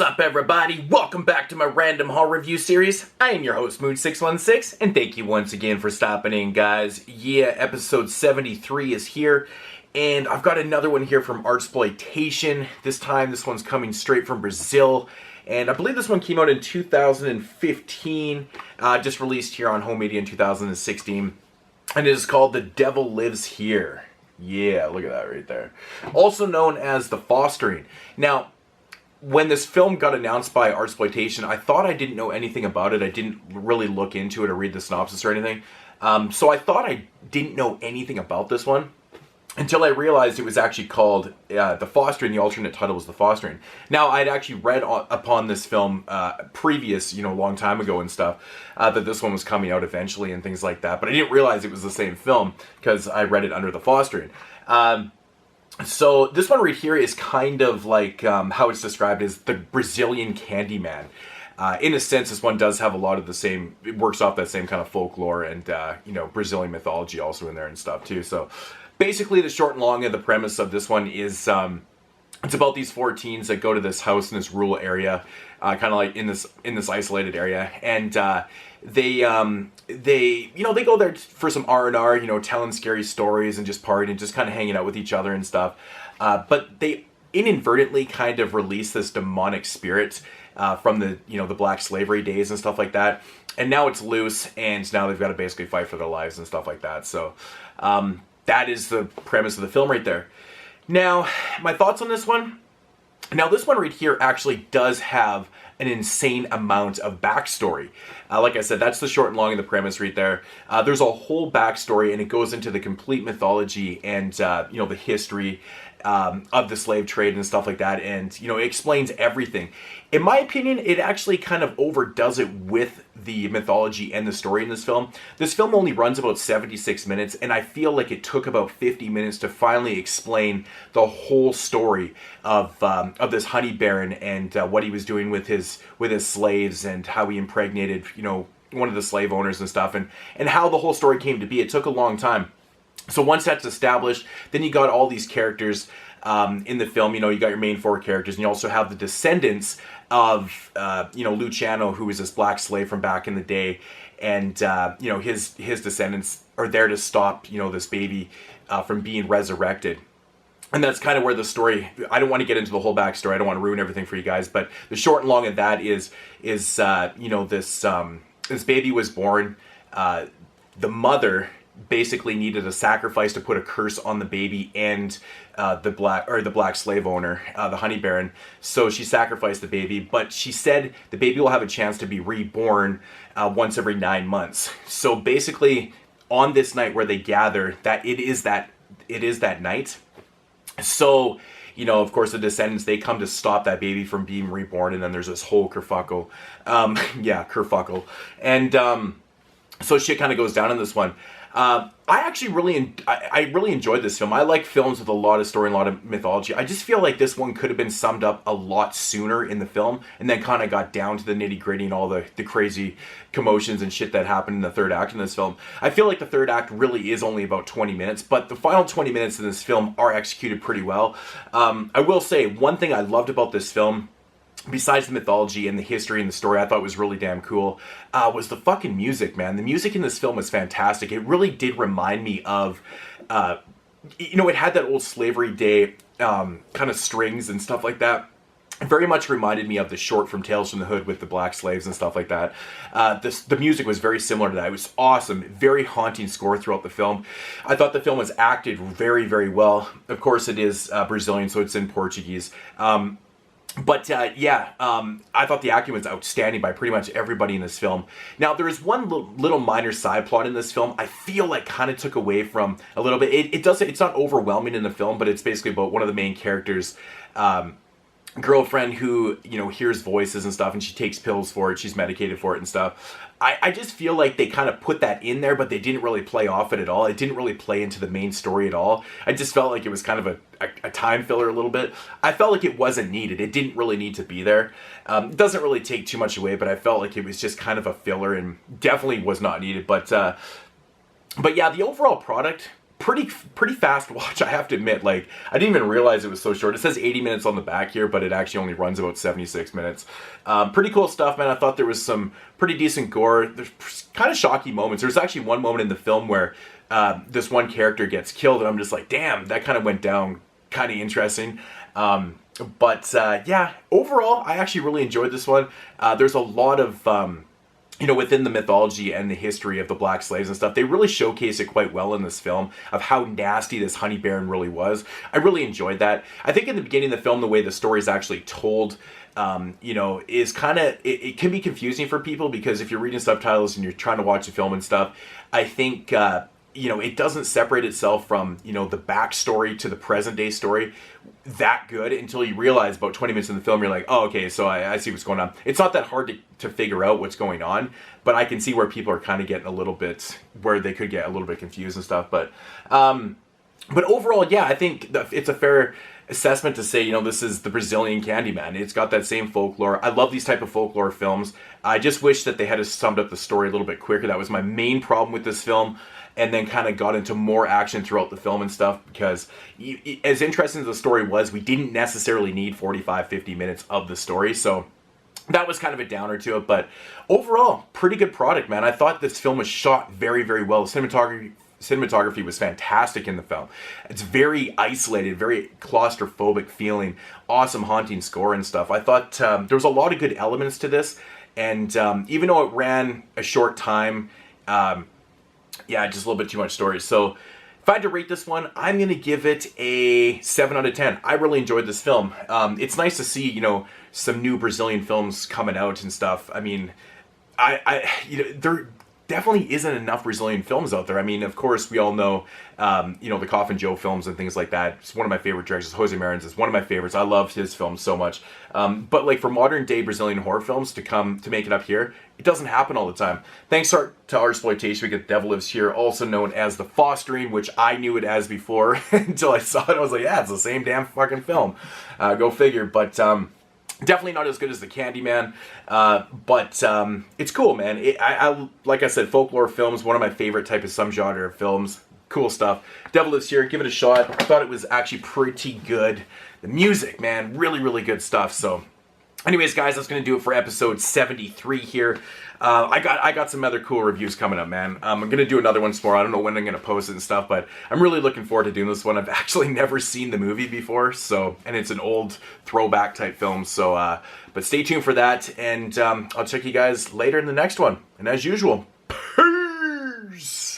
What's up, everybody? Welcome back to my random haul review series. I am your host, Moon616, and thank you once again for stopping in, guys. Yeah, episode 73 is here, and I've got another one here from Artsploitation. This time, this one's coming straight from Brazil, and I believe this one came out in 2015, just released here on home media in 2016, and it is called The Devil Lives Here. Yeah, look at that right there. Also known as The Fostering. Now, when this film got announced by Artsploitation, I thought I didn't know anything about it. I didn't really look into it or read the synopsis or anything. So I thought I didn't know anything about this one until I realized it was actually called The Fostering. The alternate title was The Fostering. Now, I'd actually read upon this film previous, a long time ago and stuff, that this one was coming out eventually and things like that. But I didn't realize it was the same film because I read it under The Fostering. So this one right here is kind of like how it's described as the Brazilian Candyman. In a sense, this one does have a lot of the same, it works off that same kind of folklore and, Brazilian mythology also in there and stuff too. So basically the short and long of the premise of this one is it's about these four teens that go to this house in this rural area, kind of like in this isolated area, and they go there for some R&R, telling scary stories and just partying and just kind of hanging out with each other and stuff. But they inadvertently kind of release this demonic spirit from the black slavery days and stuff like that. And now it's loose, and now they've got to basically fight for their lives and stuff like that. So that is the premise of the film right there. Now, my thoughts on this one. Now, this one right here actually does have an insane amount of backstory. Like I said, that's the short and long of the premise right there. There's a whole backstory, and it goes into the complete mythology and, the history of the slave trade and stuff like that, and, it explains everything. In my opinion, it actually kind of overdoes it with the mythology and the story in this film. This film only runs about 76 minutes, and I feel like it took about 50 minutes to finally explain the whole story of this honey baron and what he was doing with his slaves and how he impregnated, one of the slave owners and stuff, and how the whole story came to be. It took a long time. So once that's established, then you got all these characters in the film. You got your main four characters, and you also have the descendants of, Luciano, who was this black slave from back in the day, and, his descendants are there to stop, this baby from being resurrected. And that's kind of where the story, I don't want to get into the whole backstory, I don't want to ruin everything for you guys, but the short and long of that is this baby was born, the mother basically needed a sacrifice to put a curse on the baby and the black slave owner, the honey baron. So she sacrificed the baby, but she said the baby will have a chance to be reborn once every 9 months. So basically, on this night where they gather, that it is that night. So, of course, the descendants, they come to stop that baby from being reborn, and then there's this whole kerfuckle. Kerfuckle. And so shit kind of goes down in this one. I actually really enjoyed this film. I like films with a lot of story and a lot of mythology. I just feel like this one could have been summed up a lot sooner in the film, and then kind of got down to the nitty-gritty and all the crazy commotions and shit that happened in the third act in this film. I feel like the third act really is only about 20 minutes, but the final 20 minutes in this film are executed pretty well. I will say, one thing I loved about this film, besides the mythology and the history and the story I thought was really damn cool, was the fucking music, man. The music in this film was fantastic. It really did remind me of, it had that old slavery day kind of strings and stuff like that. It very much reminded me of the short from Tales from the Hood with the black slaves and stuff like that. The music was very similar to that. It was awesome. Very haunting score throughout the film. I thought the film was acted very, very well. Of course, it is Brazilian, so it's in Portuguese. But I thought the acting was outstanding by pretty much everybody in this film. Now, there is one little minor side plot in this film I feel like kind of took away from a little bit. It's not overwhelming in the film, but it's basically about one of the main characters' girlfriend who, hears voices and stuff, and she takes pills for it, she's medicated for it and stuff. I just feel like they kind of put that in there, but they didn't really play off it at all. It didn't really play into the main story at all. I just felt like it was kind of a time filler a little bit. I felt like it wasn't needed. It didn't really need to be there. It doesn't really take too much away, but I felt like it was just kind of a filler and definitely was not needed. But yeah, the overall product, pretty fast watch, I have to admit. Like, I didn't even realize it was so short. It says 80 minutes on the back here, but it actually only runs about 76 minutes. Pretty cool stuff, man. I thought there was some pretty decent gore. There's kind of shocky moments. There's actually one moment in the film where this one character gets killed, and I'm just like, damn, that kind of went down kind of interesting. Yeah, overall, I actually really enjoyed this one. There's a lot of, within the mythology and the history of the black slaves and stuff, they really showcase it quite well in this film of how nasty this honey baron really was. I really enjoyed that. I think in the beginning of the film, the way the story is actually told, is kind of, it can be confusing for people, because if you're reading subtitles and you're trying to watch the film and stuff, I think, it doesn't separate itself from, the backstory to the present day story that good until you realize about 20 minutes in the film, you're like, oh, okay, so I see what's going on. It's not that hard to figure out what's going on, but I can see where people are kind of getting a little bit, where they could get a little bit confused and stuff. But overall, yeah, I think it's a fair assessment to say, this is the Brazilian Candyman. It's got that same folklore. I love these type of folklore films. I just wish that they had summed up the story a little bit quicker. That was my main problem with this film. And then kind of got into more action throughout the film and stuff, because as interesting as the story was, we didn't necessarily need 45, 50 minutes of the story. So that was kind of a downer to it. But overall, pretty good product, man. I thought this film was shot very, very well. The cinematography was fantastic in the film. It's very isolated, very claustrophobic feeling, awesome haunting score and stuff. I thought there was a lot of good elements to this. And even though it ran a short time, yeah, just a little bit too much story. So if I had to rate this one, I'm going to give it a 7 out of 10. I really enjoyed this film. It's nice to see, some new Brazilian films coming out and stuff. I mean, there definitely isn't enough Brazilian films out there. I mean, of course, we all know, the Coffin Joe films and things like that. It's one of my favorite directors. Jose Marins is one of my favorites. I love his films so much. But like, for modern day Brazilian horror films to make it up here, it doesn't happen all the time. Thanks to Artsploitation, we get Devil Lives Here, also known as The Fostering, which I knew it as before until I saw it. I was like, yeah, it's the same damn fucking film. Go figure. But definitely not as good as the Candyman, but it's cool, man. I like I said, folklore films, one of my favorite type of subgenre of films. Cool stuff. Devil Lives Here, give it a shot. I thought it was actually pretty good. The music, man, really, really good stuff. So anyways, guys, that's going to do it for episode 73 here. I got some other cool reviews coming up, man. I'm going to do another one tomorrow. I don't know when I'm going to post it and stuff, but I'm really looking forward to doing this one. I've actually never seen the movie before, and it's an old throwback type film. So, but stay tuned for that, and I'll check you guys later in the next one. And as usual, peace!